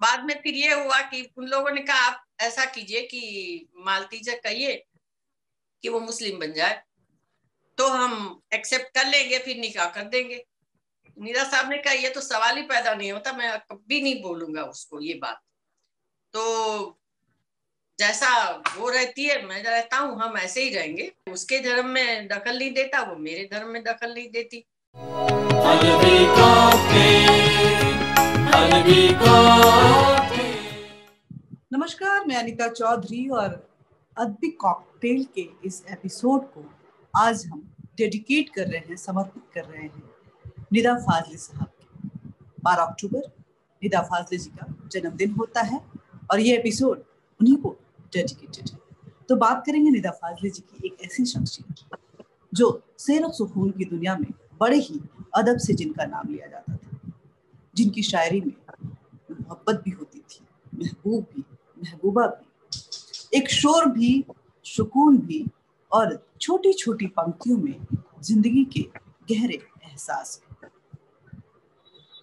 बाद में फिर ये हुआ कि उन लोगों ने कहा आप ऐसा कीजिए कि मालती से कहिए कि वो मुस्लिम बन जाए तो हम एक्सेप्ट कर लेंगे, फिर निकाह कर देंगे। नीरा साहब ने कहा ये तो सवाल ही पैदा नहीं होता, मैं कभी नहीं बोलूंगा उसको ये बात। तो जैसा वो रहती है मैं रहता हूँ, हम ऐसे ही रहेंगे। उसके धर्म में दखल नहीं देता, वो मेरे धर्म में दखल नहीं देती। नमस्कार, मैं अनीता चौधरी और अदबी कॉकटेल के इस एपिसोड को आज हम डेडिकेट कर रहे हैं, समर्पित कर रहे हैं निदा फाजली साहब के। 12 अक्टूबर निदा फाजली जी का जन्मदिन होता है और ये एपिसोड उन्हीं को डेडिकेटेड है। तो बात करेंगे निदा फाजली जी की, एक ऐसी शख्सियत जो शेर और सुकून की दुनिया में बड़े ही अदब से जिनका नाम लिया जाता था, जिनकी शायरी में मोहब्बत भी होती थी, महबूब भी, महबूबा भी, एक शोर भी, सुकून भी और छोटी छोटी पंक्तियों में जिंदगी के गहरे एहसास।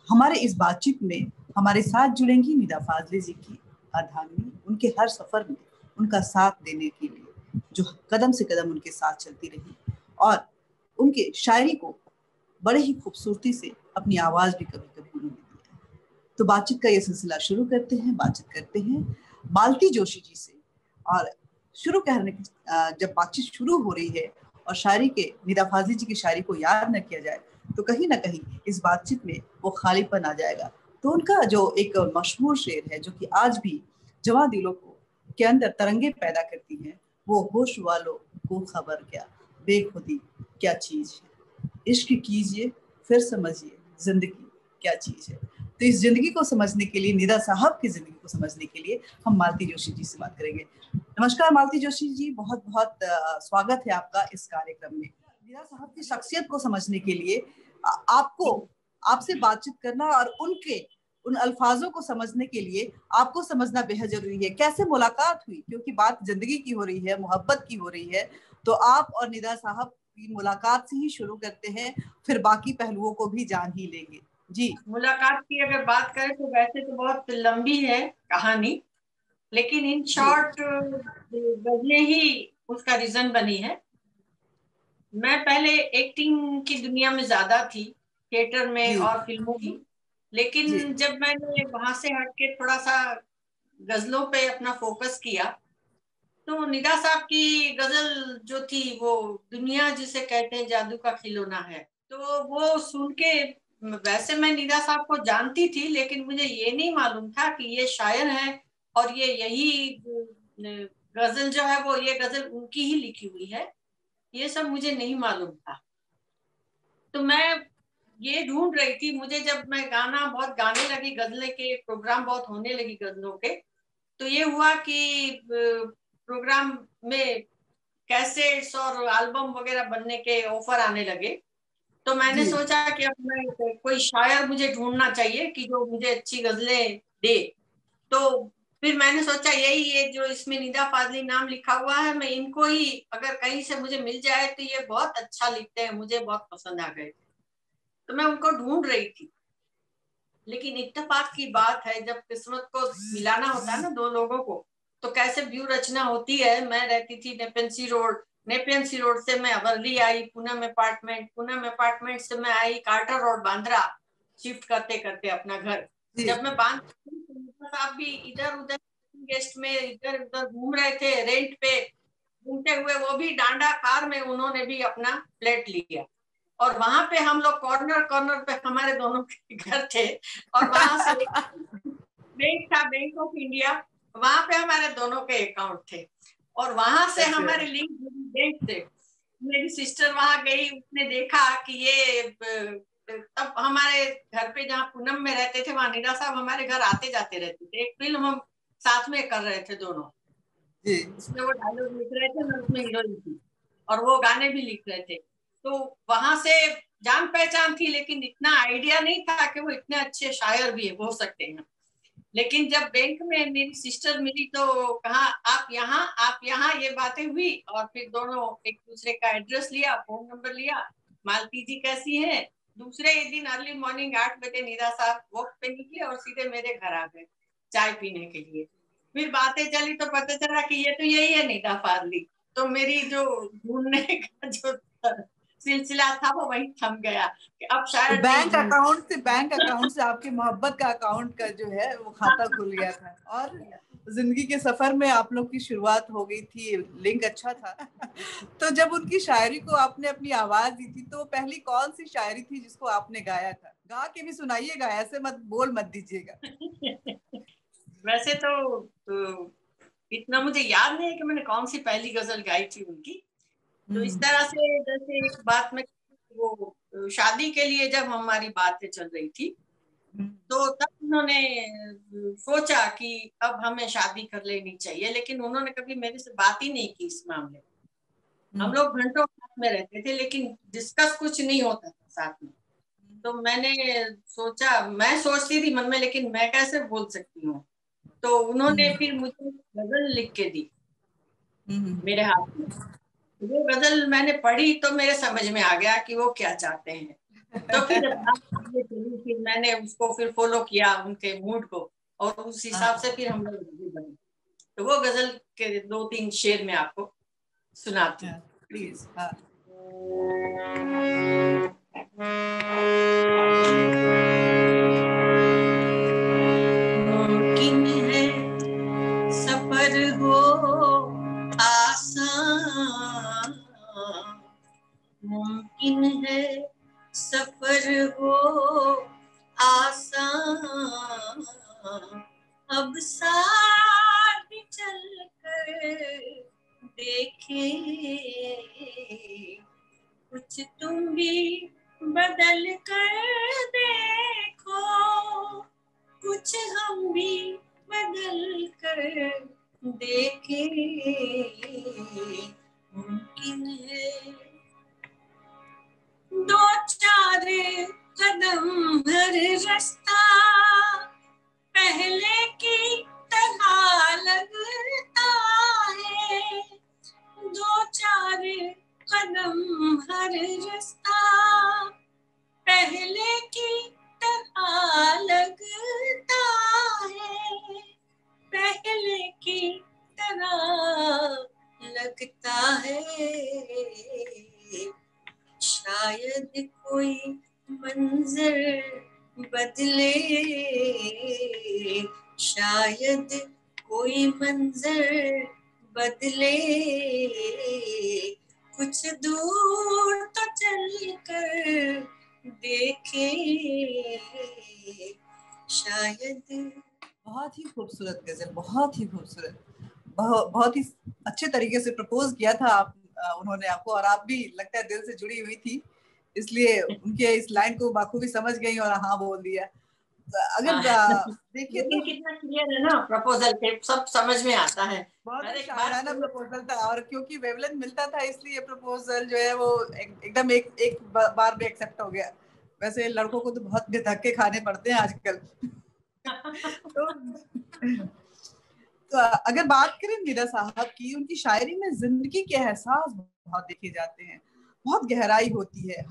हमारे इस बातचीत में हमारे साथ जुड़ेंगी निदा फाजली जी की अर्धांगिनी, उनके हर सफर में उनका साथ देने के लिए जो कदम से कदम उनके साथ चलती रही और उनके शायरी को बड़े ही खूबसूरती से अपनी आवाज भी कभी कभी उन्होंने दी है। तो बातचीत का ये सिलसिला शुरू करते हैं। बातचीत करते हैं मालती जोशी जी से। और शुरू करने जब बातचीत शुरू हो रही है और शायरी के, निदा फाजली जी की शायरी को याद न किया जाए तो कहीं ना कहीं इस बातचीत में वो खालीपन आ जाएगा। तो उनका जो एक मशहूर शेर है जो कि आज भी जवां दिलों को के अंदर तरंगे पैदा करती है, वो होश वालों को खबर क्या, बेखुदी क्या चीज है, इश्क कीजिए फिर समझिए जिंदगी क्या चीज है। तो इस जिंदगी को समझने के लिए, निदा साहब की जिंदगी को समझने के लिए हम मालती जोशी जी से बात करेंगे। नमस्कार मालती जोशी जी, बहुत बहुत स्वागत है आपका इस कार्यक्रम में। निदा साहब की शख्सियत को समझने के लिए आपको, आपसे बातचीत करना और उनके उन अल्फाजों को समझने के लिए आपको समझना बेहद जरूरी है। कैसे मुलाकात हुई, क्योंकि बात जिंदगी की हो रही है, मोहब्बत की हो रही है, तो आप और निदा साहब की मुलाकात से ही शुरू करते हैं, फिर बाकी पहलुओं को भी जान ही लेंगे। जी, मुलाकात की अगर बात करें तो वैसे तो बहुत लंबी है कहानी, लेकिन इन जी, शॉर्ट गजलें ही उसका रीजन बनी है। मैं पहले एक्टिंग की दुनिया में ज्यादा थी, थिएटर में जी, और फिल्मों में। जी, लेकिन जब मैंने वहां से हटके थोड़ा सा गजलों पे अपना फोकस किया तो निदा साहब की गजल जो थी वो दुनिया जिसे कहते हैं जादू का खिलौना है। तो वो सुन के, वैसे मैं निदा साहब को जानती थी लेकिन मुझे ये नहीं मालूम था कि ये शायर हैं और ये यही गजल जो है वो ये गजल उनकी ही लिखी हुई है, ये सब मुझे नहीं मालूम था। तो मैं ये ढूंढ रही थी, मुझे जब मैं गाना बहुत गाने लगी, गजलें के प्रोग्राम बहुत होने लगी गजलों के, तो ये हुआ कि प्रोग्राम में कैसेट्स और एल्बम वगैरह बनने के ऑफर आने लगे। तो मैंने जी, सोचा कि अब मैं कोई शायर मुझे ढूंढना चाहिए कि जो मुझे अच्छी गजलें दे। तो फिर मैंने सोचा यही, ये जो इसमें निदा फाजली नाम लिखा हुआ है, मैं इनको ही अगर कहीं से मुझे मिल जाए तो ये बहुत अच्छा लिखते हैं, मुझे बहुत पसंद आ गए। तो मैं उनको ढूंढ रही थी। लेकिन इत्तेफाक की बात है, जब किस्मत को मिलाना होता है ना दो लोगों को, तो कैसे व्यू रचना होती है। मैं रहती थी नेपेंसी रोड, नेपेंसी रोड से मैं अवर्ली आई पूनम अपार्टमेंट, पूनम अपार्टमेंट से मैं आई कार्टर रोड बांद्रा, शिफ्ट करते करते अपना घर। जी, जब मैं बांद्रा, आप भी इधर उधर गेस्ट में इधर उधर घूम रहे थे रेंट पे, घूमते हुए वो भी डांडा कार में उन्होंने भी अपना फ्लैट लिया। और वहां पे हम लोग कॉर्नर कॉर्नर पे हमारे दोनों के घर थे। और वहां से बैंक था, बैंक ऑफ इंडिया, वहां पे हमारे दोनों के अकाउंट थे। और वहां से अच्छा, हमारे लिंक बैंक थे। मेरी सिस्टर वहां गई, उसने देखा कि ये तब हमारे घर पे जहाँ पूनम में रहते थे वहां नीरा साहब हमारे घर आते जाते रहते थे। एक फिल्म हम साथ में कर रहे थे दोनों, जी, उसमें वो डायलॉग लिख रहे थे, मैं उसमें हीरोइन थी, और वो गाने भी लिख रहे थे। तो वहां से जान पहचान थी, लेकिन इतना आइडिया नहीं था कि वो इतने अच्छे शायर भी हो सकते हैं। लेकिन जब बैंक में मेरी सिस्टर मिली तो कहा आप यहाँ, ये बातें हुई और फिर दोनों एक दूसरे का एड्रेस लिया, फोन नंबर लिया, मालती जी कैसी हैं। दूसरे ही दिन अर्ली मॉर्निंग 8 बजे नीरा साहब वॉक पे निकले और सीधे मेरे घर आ गए। चाय पीने के लिए। फिर बातें चली तो पता चला कि ये तो यही है निदा फाजली। तो मेरी जो ढूंढने का जो सिलसिला था वो वही थम गया कि अब शायद नहीं ढूंढ। बैंक अकाउंट से आपके मोहब्बत का अकाउंट का जो है वो खाता खुल गया था और जिंदगी के सफर में आप लोग की शुरुआत हो गई थी। लिंक अच्छा था। तो जब उनकी शायरी को आपने अपनी आवाज दी थी तो पहली कौन सी शायरी थी जिसको आपने गाया था? गा के भी सुनाइएगा, ऐसे मत बोल मत दीजिएगा। वैसे तो इतना मुझे याद नहीं है कि मैंने कौन सी पहली गजल गाई थी उनकी। तो इस तरह से जैसे एक बात में, वो शादी के लिए जब हमारी बातें चल रही थी तो तब उन्होंने सोचा कि अब हमें शादी कर लेनी चाहिए, लेकिन उन्होंने कभी मेरे से बात ही नहीं की इस मामले में। हम लोग घंटों साथ में रहते थे लेकिन डिस्कस कुछ नहीं होता था साथ में। तो मैंने सोचा, मैं सोचती थी मन में लेकिन मैं कैसे बोल सकती हूँ। तो उन्होंने फिर मुझे गजल लिख के दी मेरे हाथ में। वो गजल मैंने पढ़ी तो मेरे समझ में आ गया कि वो क्या चाहते हैं। तो फिर बात आगे चली, फिर मैंने उसको फिर फॉलो किया उनके मूड को, और उस हिसाब से फिर हम लोग आगे बढ़े। तो वो गजल के 2-3 शेर में आपको सुनाती हूँ। प्लीज। मुमकिन है सफर हो आसान, मुमकिन है सफर हो आसान, अब साथ चल कर देखे, कुछ तुम भी बदल कर देखो, कुछ हम भी बदल कर देखे, मुमकिन है। दो चार कदम हर रास्ता पहले की तरह लगता है, दो चार कदम हर रास्ता पहले की तरह लगता है, पहले की तरह लगता है, शायद कोई मंजर बदले, शायद कोई मंजर बदले, कुछ दूर तो चल कर देखे, शायद। बहुत ही खूबसूरत गजल, बहुत ही खूबसूरत, बहुत ही अच्छे तरीके से प्रपोज किया था आप उन्होंने आपको, और आप भी लगता है दिल से जुड़ी हुई थी, इसलिए उनके इस लाइन को बाखूबी समझ गई और हाँ बोल दिया। अगर देखिए तो कितना क्लियर है ना प्रपोजल पे, सब समझ में आता है। बहुत ही शायराना प्रपोजल था, और क्योंकि वेवलेंथ मिलता था इसलिए प्रपोजल जो है वो एकदम एक बार में एक्सेप्ट हो गया। वैसे लड़कों को तो बहुत धक्के खाने पड़ते हैं आजकल। तो अगर बात करें निदा साहब की, उनकी शायरी में जिंदगी के एहसास बहुत देखे जाते हैं, बहुत गहराई होती है।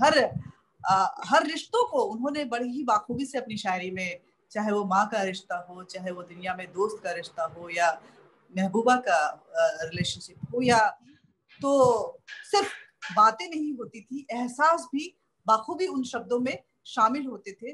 हर रिश्तों को उन्होंने बड़ी ही बाखूबी से अपनी शायरी में, चाहे वो माँ का रिश्ता हो, चाहे वो दुनिया में दोस्त का रिश्ता हो, या महबूबा का रिलेशनशिप हो, या तो सिर्फ बातें नहीं होती थी, एहसास भी बाखूबी उन शब्दों में शामिल होते थे।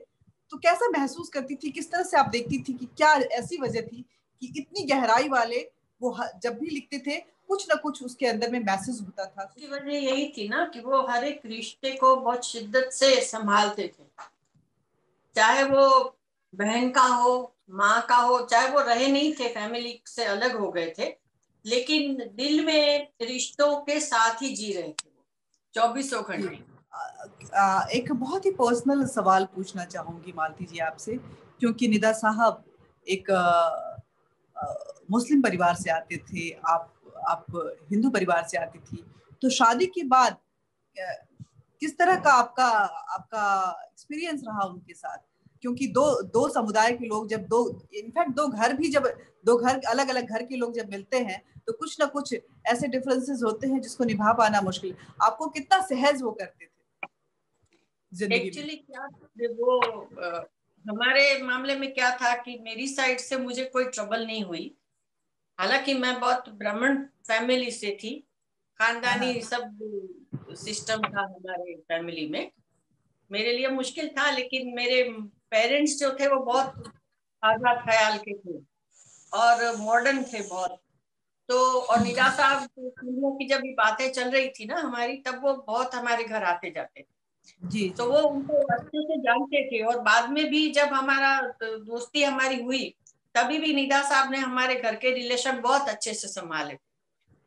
तो कैसा महसूस करती थी, किस तरह से आप देखती थी कि क्या ऐसी वजह थी कि इतनी गहराई वाले वो जब भी लिखते थे कुछ ना कुछ उसके अंदर में मैसेज होता था? उसकी वजह यही थी ना कि वो हर एक रिश्ते को बहुत शिद्दत से संभालते थे, चाहे वो बहन का हो, माँ का हो, चाहे वो रहे नहीं थे, फैमिली से अलग हो गए थे, लेकिन दिल में रिश्तों के साथ ही जी रहे थे वो 24 घंटे। एक बहुत ही पर्सनल सवाल पूछना चाहूंगी मालती जी आपसे, क्योंकि निदा साहब एक मुस्लिम परिवार से आते थे, आप हिंदू परिवार से आती थी, तो शादी के बाद किस तरह का आपका आपका एक्सपीरियंस रहा उनके साथ? क्योंकि दो समुदाय के लोग जब इनफैक्ट दो घर अलग अलग घर के लोग जब मिलते हैं तो कुछ ना कुछ ऐसे डिफरेंसेस होते हैं जिसको निभा पाना मुश्किल। आपको कितना सहज वो करते थे जिंदगी में? एक्चुअली क्या वो हमारे मामले में क्या था कि मेरी साइड से मुझे कोई ट्रबल नहीं हुई। हालांकि मैं बहुत ब्राह्मण फैमिली से थी, हाँ। खानदानी सब सिस्टम था हमारे फैमिली में। मेरे लिए मुश्किल था, लेकिन मेरे पेरेंट्स जो थे वो बहुत आजाद ख्याल के थे और मॉडर्न थे बहुत। तो और निदा साहब की जब ये बातें चल रही थी ना हमारी, तब वो बहुत हमारे घर आते जाते थे। जी तो जी। वो उनको अच्छे से जानते थे, और बाद में भी जब हमारा दोस्ती हमारी हुई, तभी भी निदा साहब ने हमारे घर के रिलेशन बहुत अच्छे से संभाले।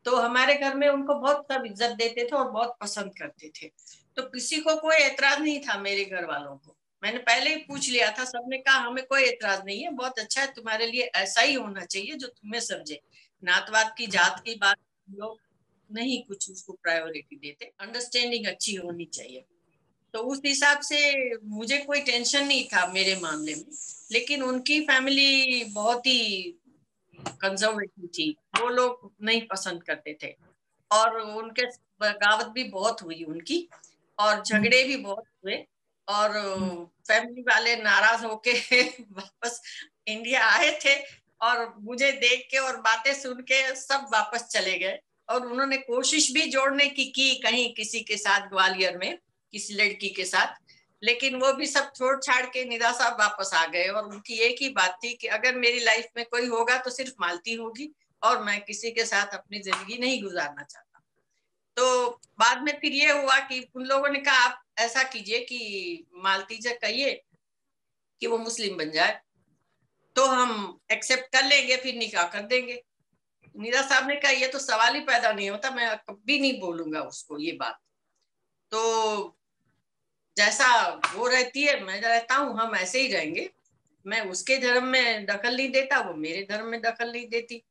तो हमारे घर में उनको बहुत सब इज्जत देते थे और बहुत पसंद करते थे। तो किसी को कोई एतराज नहीं था मेरे घर वालों को। मैंने पहले ही पूछ लिया था, सबने कहा हमें कोई एतराज नहीं है, बहुत अच्छा है, तुम्हारे लिए ऐसा ही होना चाहिए जो तुम्हें समझे। नातवाद की, जात की बात हम लोग नहीं कुछ उसको प्रायोरिटी देते, अंडरस्टैंडिंग अच्छी होनी चाहिए। तो उस हिसाब से मुझे कोई टेंशन नहीं था मेरे मामले में। लेकिन उनकी फैमिली बहुत ही कंजर्वेटिव थी, वो लोग नहीं पसंद करते थे, और उनके बगावत भी बहुत हुई उनकी, और झगड़े भी बहुत हुए। और फैमिली वाले नाराज होके वापस इंडिया आए थे, और मुझे देख के और बातें सुन के सब वापस चले गए। और उन्होंने कोशिश भी जोड़ने की कहीं किसी के साथ ग्वालियर में किसी लड़की के साथ, लेकिन वो भी सब छोड़ छाड़ के निदा साहब वापस आ गए। और उनकी एक ही बात थी कि अगर मेरी लाइफ में कोई होगा तो सिर्फ मालती होगी, और मैं किसी के साथ अपनी जिंदगी नहीं गुजारना चाहता। तो बाद में फिर ये हुआ कि उन लोगों ने कहा आप ऐसा कीजिए कि मालती से कहिए कि वो मुस्लिम बन जाए, तो हम एक्सेप्ट कर लेंगे, फिर निकाह कर देंगे। नीरा साहब ने कहा ये तो सवाल ही पैदा नहीं होता, मैं कभी नहीं बोलूंगा उसको ये बात। तो जैसा वो रहती है मैं रहता हूँ, हम ऐसे ही रहेंगे। मैं उसके धर्म में दखल नहीं देता, वो मेरे धर्म में दखल नहीं देती।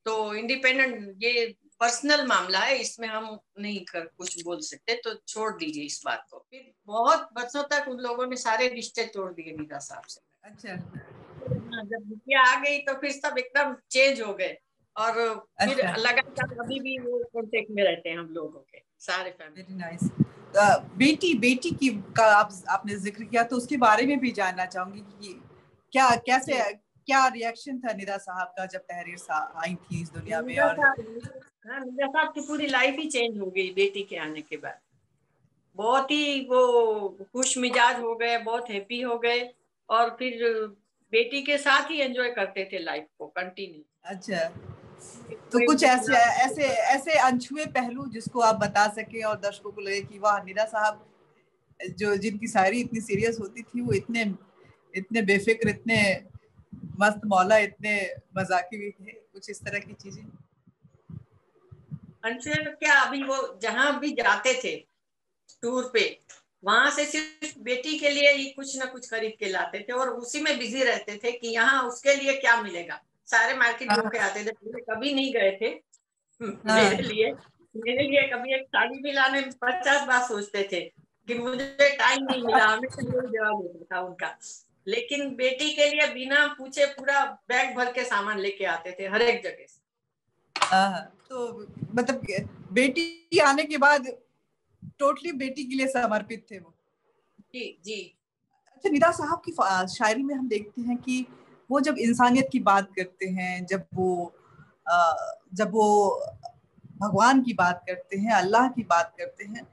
तो इंडिपेंडेंट, ये पर्सनल मामला है, इसमें हम नहीं कर कुछ बोल सकते, तो छोड़ दीजिए इस बात को। फिर बहुत बरसों तक उन लोगों ने सारे रिश्ते तोड़ दिए निदा साहब से। अच्छा हाँ, जब बिटिया आ गई तो फिर सब एकदम चेंज हो गए। और फिर अच्छा। लगातार अभी भी वो कांटेक्ट में रहते हैं हम लोगों के सारे फैमिली। Very nice. बेटी बेटी की का आपने जिक्र किया, तो उसके बारे में भी जानना चाहूंगी कि क्या कैसे जी, क्या रिएक्शन था निदा साहब का जब तहरीर आई थी इस दुनिया में। निदा और साहब, हाँ निदा साहब की पूरी लाइफ ही चेंज हो गई बेटी के आने के बाद। बहुत ही वो खुश मिजाज हो गए, बहुत हैप्पी हो गए, और फिर बेटी के साथ ही एंजॉय करते थे लाइफ को कंटिन्यू। अच्छा, तो कोई कुछ उनके ऐसे खिलाफ ऐसे ऐसे अनछुए पहलू जिसको आप बता सके और दर्शकों को लगे कि वाह, निदा साहब जो जिनकी शायरी इतनी सीरियस होती थी, वो इतने इतने बेफिक्र, इतने मस्त मौला, इतने मजाकी भी थे, कुछ इस तरह की चीजें। अनछुए तो क्या, अभी वो जहां भी जाते थे टूर पे, वहां से सिर्फ बेटी के लिए ही कुछ ना कुछ खरीद के लाते थे, और उसी में बिजी रहते थे कि यहाँ उसके लिए क्या मिलेगा। सारे मार्केट घूम के हाँ आते थे, पहले कभी नहीं गए थे। हाँ। मेरे लिए कभी एक साड़ी भी लाने में 50 बार सोचते थे कि मुझे टाइम नहीं मिला, हमेशा यही जवाब होता था उनका। लेकिन बेटी के लिए बिना पूछे पूरा बैग भर के सामान लेके आते थे हर एक जगह से। हाँ, तो मतलब बेटी आने के बाद टोटली बेटी के लिए समर्पित थे वो। जी जी। अच्छा, निदा साहब की शायरी में हम देखते हैं कि वो जब इंसानियत की बात करते हैं, जब वो भगवान की बात करते हैं, अल्लाह की बात करते हैं,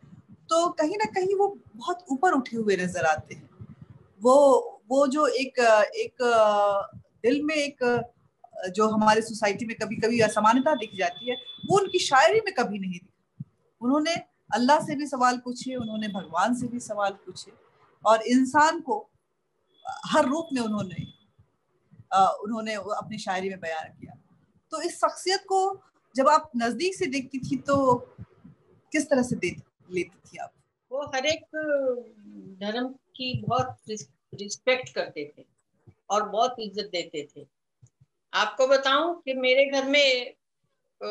तो कहीं ना कहीं वो बहुत ऊपर उठे हुए नजर आते हैं। वो वो जो एक एक दिल में एक जो हमारे सोसाइटी में कभी कभी असमानता दिख जाती है, वो उनकी शायरी में कभी नहीं दिखी। उन्होंने अल्लाह से भी सवाल पूछे, उन्होंने भगवान से भी सवाल पूछे, और इंसान को हर रूप में उन्होंने अपनी शायरी में बयान किया। तो इस शख्सियत को जब आप नजदीक से देखती थी, तो किस तरह से लेती थी आप? वो हर एक धर्म की बहुत रिस्पेक्ट करते थे और बहुत इज्जत देते थे। आपको बताऊं कि मेरे घर में अ,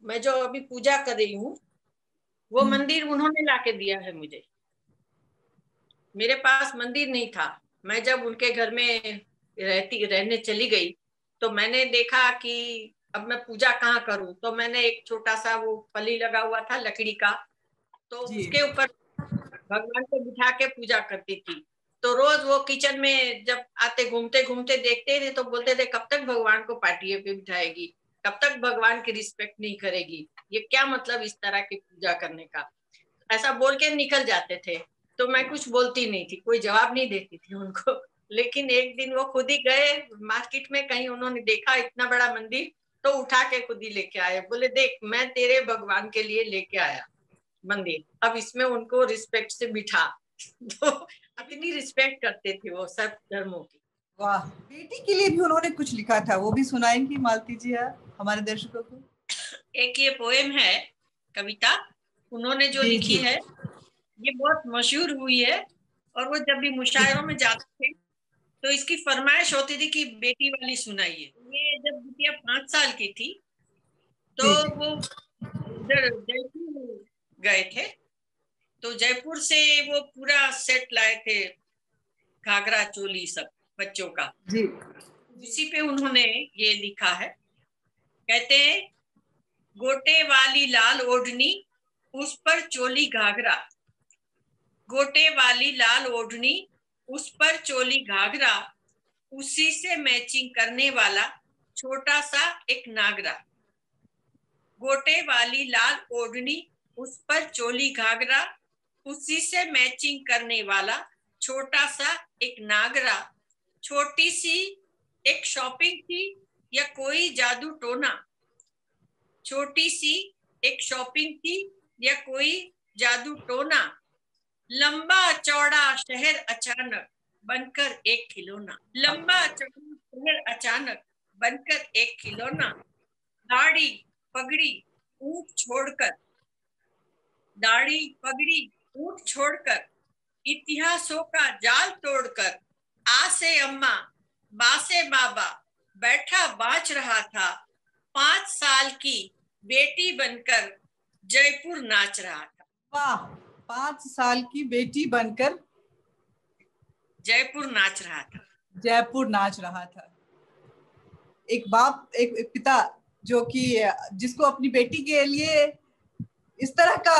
मैं जो अभी पूजा कर रही हूँ, वो मंदिर उन्होंने लाके दिया है मुझे। मेरे पास मंदिर नहीं था। मैं जब उनके घर में रहने चली गई, तो मैंने देखा कि अब मैं पूजा कहाँ करूं। तो मैंने एक छोटा सा वो पली लगा हुआ था लकड़ी का, तो जी। उसके ऊपर भगवान को बिठा के पूजा करती थी। तो रोज वो किचन में जब आते घूमते घूमते देखते थे तो बोलते थे कब तक भगवान को पार्टियों पे बिठाएगी, कब तक भगवान की रिस्पेक्ट नहीं करेगी, ये क्या मतलब इस तरह की पूजा करने का, ऐसा बोल के निकल जाते थे। तो मैं कुछ बोलती नहीं थी, कोई जवाब नहीं देती थी उनको। लेकिन एक दिन वो खुद ही गए मार्केट में, कहीं उन्होंने देखा इतना बड़ा मंदिर, तो उठा के खुद ही लेके आए, बोले देख मैं तेरे भगवान के लिए लेके आया मंदिर, अब इसमें उनको रिस्पेक्ट से बिठा। तो इतनी रिस्पेक्ट करते थे वो सब धर्मों की। वाह, बेटी के लिए भी उन्होंने कुछ लिखा था, वो भी सुनाएंगी मालती जी आप हमारे दर्शकों को? एक ये पोएम है, कविता उन्होंने जो जी लिखी जी है, ये बहुत मशहूर हुई है। और वो जब भी मुशायरों में जाते थे तो इसकी फरमाइश होती थी कि बेटी वाली सुनाइए। ये जब बिटिया 5 साल की थी तो जी जी वो उधर जयपुर गए थे, तो जयपुर से वो पूरा सेट लाए थे, घाघरा चोली सब बच्चों का। जी उसी पे उन्होंने ये लिखा है, कहते हैं गोटे वाली लाल ओढ़नी उस पर चोली घाघरा, गोटे वाली लाल ओढ़नी उस पर चोली घाघरा, उसी से मैचिंग करने वाला छोटा सा एक नागरा, गोटे वाली लाल ओढ़नी उस पर चोली घाघरा, उसी से मैचिंग करने वाला छोटा सा एक नागरा, छोटी सी एक शॉपिंग थी या कोई जादू टोना, छोटी सी एक शॉपिंग थी या कोई जादू टोना, लंबा चौड़ा शहर अचानक बनकर एक खिलौना, लंबा चौड़ा शहर अचानक बनकर एक खिलौना, दाढ़ी पगड़ी ऊंट छोड़कर, दाढ़ी पगड़ी ऊंट छोड़कर, इतिहासों का जाल तोड़कर, आ से अम्मा बा से बाबा बैठा बाँच रहा था, 5 साल की बेटी बनकर जयपुर नाच रहा था। वाह, 5 साल की बेटी बनकर जयपुर नाच रहा था। जयपुर नाच रहा था। एक बाप, एक पिता जो कि जिसको अपनी बेटी के लिए इस तरह का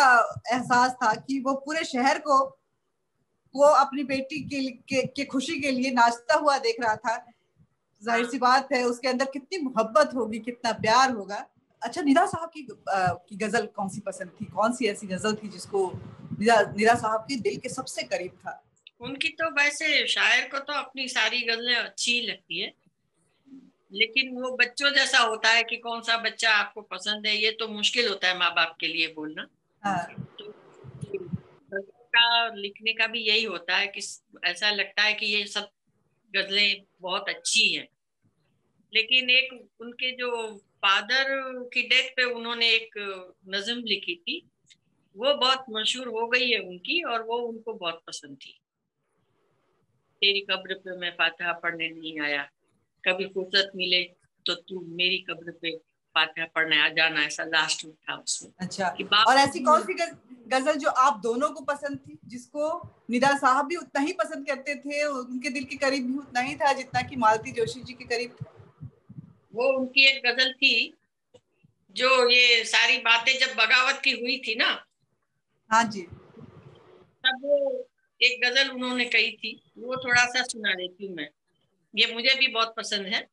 एहसास था कि वो पूरे शहर को वो अपनी बेटी के खुशी के लिए नाचता हुआ देख रहा था। जाहिर सी बात है उसके अंदर कितनी मोहब्बत होगी, कितना प्यार होगा। अच्छा, निदा साहब की गजल कौन सी पसंद थी? कौन सी ऐसी गजल थी जिसको निदा साहब के दिल के सबसे करीब था? उनकी तो वैसे शायर को तो अपनी सारी गजलें अच्छी लगती है, लेकिन वो बच्चों जैसा होता है कि कौन सा बच्चा आपको पसंद है, ये तो मुश्किल होता है माँ बाप के लिए बोलना। हाँ तो गजल का लिखने का भी यही होता है कि ऐसा लगता है कि ये सब गजलें बहुत अच्छी हैं, लेकिन एक उनके जो फादर की डेथ पे उन्होंने एक नज्म लिखी थी, वो बहुत मशहूर हो गई है उनकी, और वो उनको बहुत पसंद थी। तेरी कब्र पे मैं फातिहा पढ़ने नहीं आया, कभी फुर्सत मिले तो तू मेरी कब्र पे फातिहा पढ़ने आ जाना, ऐसा लास्ट में था उसमें। अच्छा, कि बाप और ऐसी कौन सी गजल जो आप दोनों को पसंद थी, जिसको निदा साहब भी उतना ही पसंद करते थे, उनके दिल के करीब भी उतना ही था जितना कि मालती जोशी जी के करीब था? वो उनकी एक गजल थी, जो ये सारी बातें जब बगावत की हुई थी ना, हाँ जी, तब वो एक गजल उन्होंने कही थी, वो थोड़ा सा सुना देती हूँ मैं। ये मुझे भी बहुत पसंद है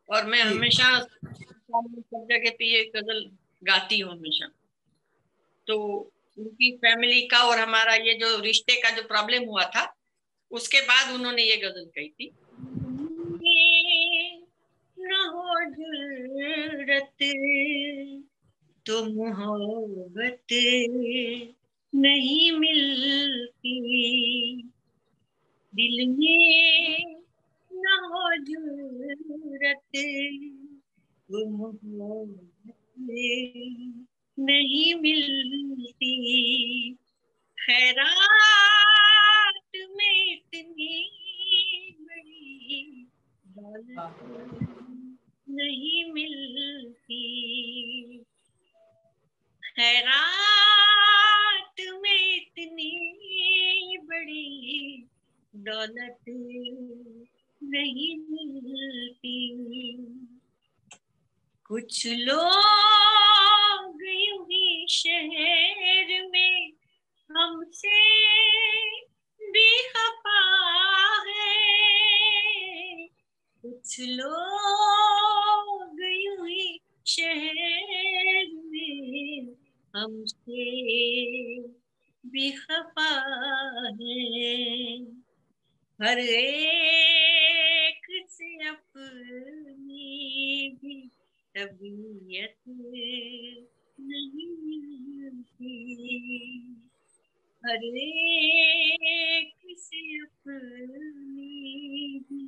और मैं जी हमेशा सब जगह पे ये गजल गाती हूँ हमेशा। तो उनकी फैमिली का और हमारा ये जो रिश्ते का जो प्रॉब्लम हुआ था, उसके बाद उन्होंने ये गजल कही थी, न हो जरूरत तो मोहब्बत नहीं मिलती, दिल में न हो जरूरत तो मोहब्बत नहीं मिलती, खैरात में इतनी बड़ी दौलत नहीं मिलती, खैरात में इतनी बड़ी दौलत नहीं मिलती, कुछ लोग यूं ही शहर में हमसे भी खफा कुछ लोग यूं ही शहर में हमसे भी खफा है, हर एक से अपनी भी तबीयत नहीं मिलती, हर एक से अपनी भी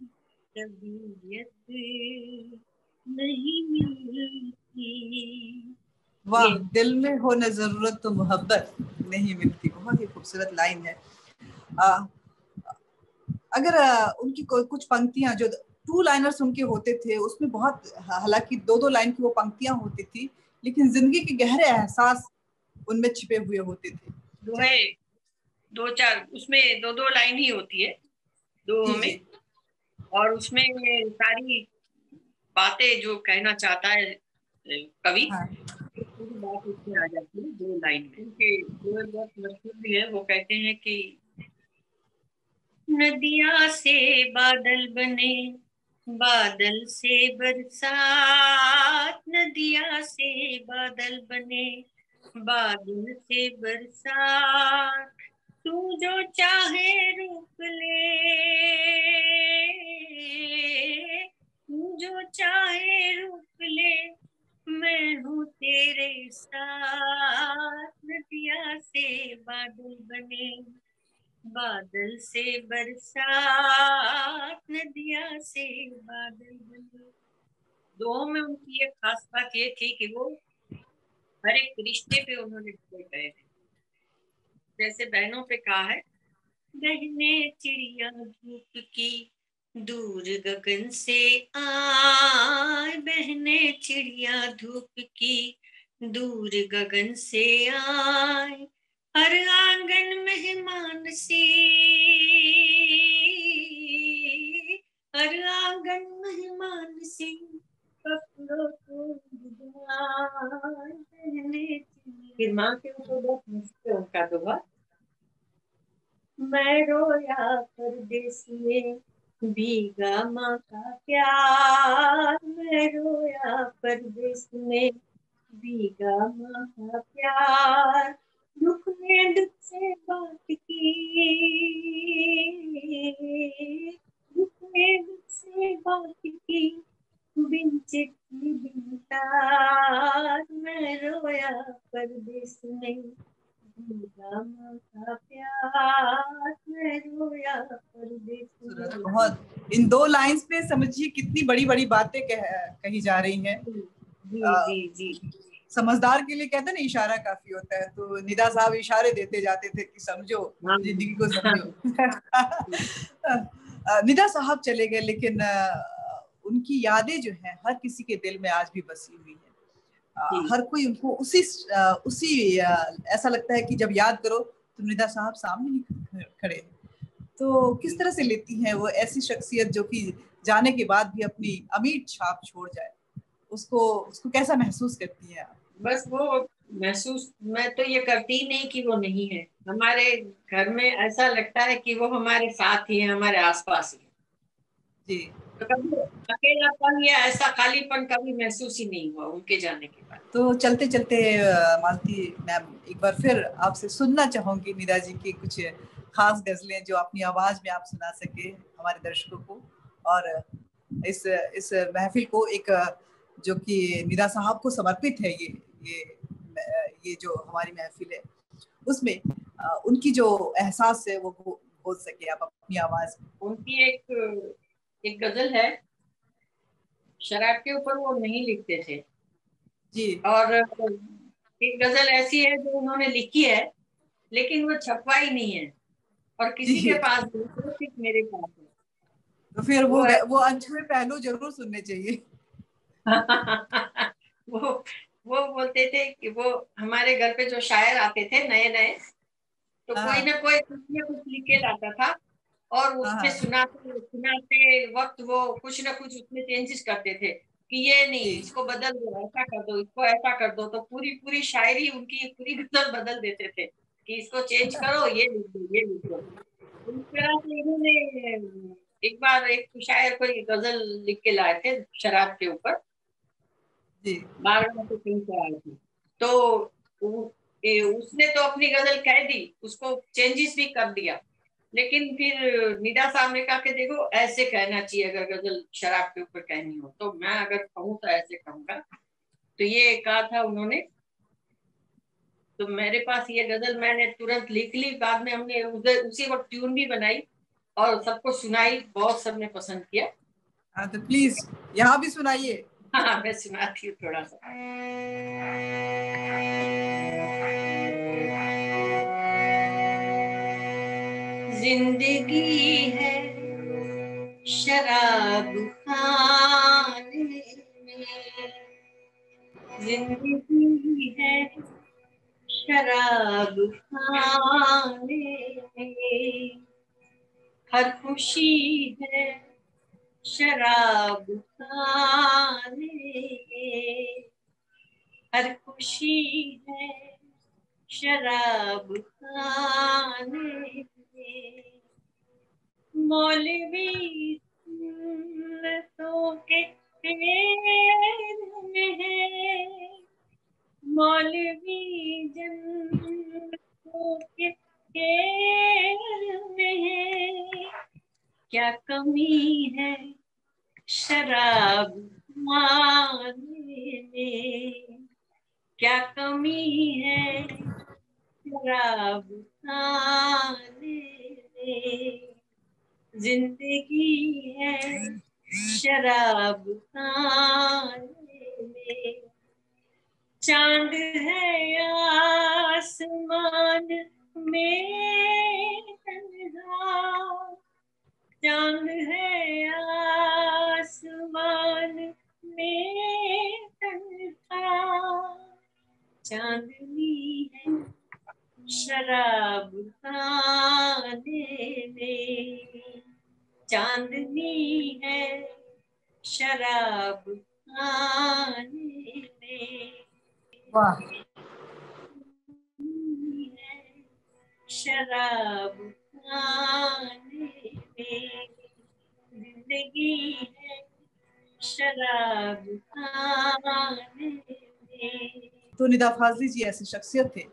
तबीयत नहीं मिलती। वाह, दिल में हो न जरूरत तो मोहब्बत नहीं मिलती। बहुत ही खूबसूरत लाइन है। अगर उनकी कुछ पंक्तियां जो टू लाइनर्स उनके होते थे उसमें बहुत, हालांकि दो दो लाइन की वो पंक्तियां होती थी, लेकिन जिंदगी के गहरे एहसास उनमें छिपे हुए होते थे। दो है, दो चार, उसमें दो दो लाइन ही होती है दो जी में, जी। और उसमें सारी बातें जो कहना चाहता है कवि, हाँ। पूरी बात उसमें आ जाती है दो लाइन में। उनके दो बहुत मशहूर भी है, वो कहते हैं कि नदियां से बादल बने, बादल से बरसात, नदियां से बादल बने, बादल से बरसात, तू जो चाहे रोक ले, तू जो चाहे रोक ले, मैं हूँ तेरे साथ, नदियां से बादल बने, बादल से बरसात, नदियां से बादल बने। दो में उनकी एक खास बात ये थी कि वो हर एक रिश्ते पे उन्होंने जोर गए थे। जैसे बहनों पे कहा है, बहने चिड़िया धूप की दूर गगन से आए, बहने चिड़िया धूप की दूर गगन से आए, हर आंगन मेहमान सी, हर आंगन मेहमान सी, कपड़ों को विदाई, बहने फिर माँ के ऊपर बहुत मुश्किल है उनका दोहा, मैं रोया परदेस में भीगा माँ का प्यार, मैं रोया परदेस में भीगा माँ का प्यार, दुख ने दुख से बात की, दुख ने दुख से बात की, बिन चिट्ठी बिन तार, मैं रोया परदेस में भीगा माँ का प्यार, मैं रोया परदेस में। बहुत, इन दो लाइंस पे समझिए कितनी बड़ी बड़ी बातें कही जा रही हैं। जी जी जी। समझदार के लिए कहते हैं ना इशारा काफी होता है, तो निदा साहब इशारे देते जाते थे कि समझो, हाँ जिंदगी को समझो। हाँ। निदा साहब चले गए, लेकिन उनकी यादें जो हैं हर किसी के दिल में आज भी बसी हुई है। हर कोई उनको उसी ऐसा लगता है कि जब याद करो तो निदा साहब सामने ही खड़े। तो किस तरह से लेती हैं वो ऐसी शख्सियत जो कि जाने के बाद भी अपनी अमीर छाप छोड़ जाए, उसको उसको कैसा महसूस करती हैं आप? बस वो महसूस, मैं तो ये करती ही नहीं कि वो नहीं है हमारे घर में, ऐसा लगता है कि वो हमारे साथ ही है, हमारे आसपास ही है। जी। तो कभी अकेलापन या ऐसा खालीपन कभी महसूस ही नहीं हुआ उनके जाने के बाद। तो चलते चलते मालती मैम, एक बार फिर आपसे सुनना चाहूंगी निदा जी की कुछ खास गजलें जो अपनी आवाज में आप सुना सके हमारे दर्शकों को, और इस महफिल को एक जो कि निदा साहब को समर्पित है, ये जो हमारी महफिल है उसमें उनकी जो एहसास है वो बोल सके आप अपनी आवाज में। उनकी एक गजल है, शराब के ऊपर वो नहीं लिखते थे, जी और एक गजल ऐसी है जो उन्होंने लिखी है लेकिन वो छपवाई नहीं है, और किसी के जी। पास नहीं है, सिर्फ मेरे पास है। तो फिर वो है वो अनछुए पहलू जरूर सुनने चाहिए। वो वो बोलते थे कि वो हमारे घर पे जो शायर आते थे नए नए, तो कोई हाँ ना कोई कुछ ना कुछ लिखे लाता था, और हाँ उसमें हाँ। सुनाते सुनाते वक्त वो कुछ ना कुछ उसमें चेंजेस करते थे कि ये नहीं, जी इसको बदल दो, ऐसा कर दो, इसको ऐसा कर दो, तो पूरी पूरी शायरी उनकी पूरी गजल बदल देते थे कि इसको चेंज करो, ये लिख दो, ये लिख दो। इस तरह से इन्होंने एक बार एक शायर कोई गजल लिख के लाए थे शराब के ऊपर, जी 12 से 3 से आए थे। तो उसने तो अपनी गजल कह दी, उसको चेंजेस भी कर दिया, लेकिन फिर निदा साहब ने कहा कि देखो ऐसे कहना चाहिए अगर गजल शराब के ऊपर कहनी हो, तो मैं अगर कहूँ तो ऐसे कहूंगा। तो ये कहा था उन्होंने। तो मेरे पास ये गजल मैंने तुरंत लिख ली, बाद में हमने उसी वक्त ट्यून भी बनाई और सबको सुनाई, बहुत सबने पसंद किया। हाँ, तो प्लीज यहाँ भी सुनाइए। हाँ, मैं सुनाती हूँ थोड़ा सा। जिंदगी है शराब खाने में, जिंदगी है शराब खाने में, हर खुशी है शराब खाने में, हर खुशी है शराब खाने में, मौलवी सुन्नतों के फेर में है, मौलवी जन्नतों के फेर में है, क्या कमी है शराब खाने में, क्या कमी है शराब खाने में, जिंदगी है शराब खाने में, चांद है आसमान में तन्हा, चांद है आसमान में तन्हा, चांदनी है शराब खाने में, चांदनी है शराब खाने में, वाह, शराब खाने में, जिंदगी है शराब खाने में। तो निदा फाजली जी ऐसी शख्सियत थे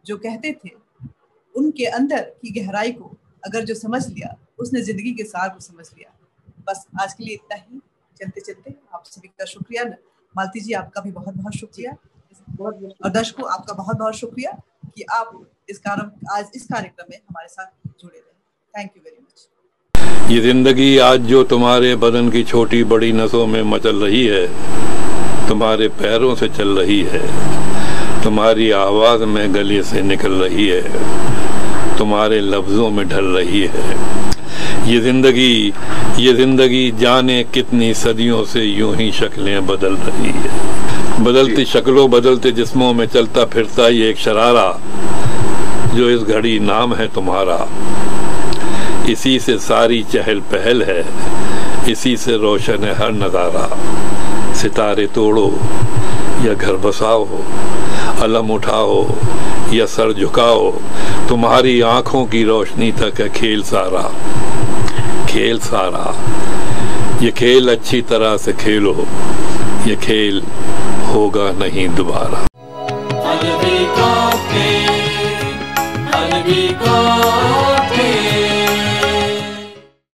जो कहते थे उनके अंदर की गहराई को अगर जो समझ लिया उसने जिंदगी के सार को समझ लिया। बस आज के लिए इतना ही। चलते चलते आप सभी का शुक्रिया। मालती जी आपका भी बहुत बहुत शुक्रिया, और दर्शकों आपका बहुत बहुत शुक्रिया कि आप आज इस कार्यक्रम में हमारे साथ जुड़े रहे। Thank you very much. ये जिंदगी आज जो तुम्हारे बदन की छोटी बड़ी नसों में मचल रही है, तुम्हारे पैरों से चल रही है, तुम्हारी आवाज में गले से निकल रही है, तुम्हारे लफ्जों में ढल रही है। ये जिंदगी जाने कितनी सदियों से यूं ही शक्लें बदल रही है। बदलती शक्लों बदलते जिस्मों में चलता फिरता ये एक शरारा जो इस घड़ी नाम है तुम्हारा। इसी से सारी चहल पहल है, इसी से रोशन है हर नज़ारा। सितारे तोड़ो या घर बसाओ, अलम उठाओ या सर झुकाओ, तुम्हारी आंखों की रोशनी तक है खेल सारा, खेल सारा। ये खेल अच्छी तरह से खेलो, ये खेल होगा नहीं दोबारा। अलविदा।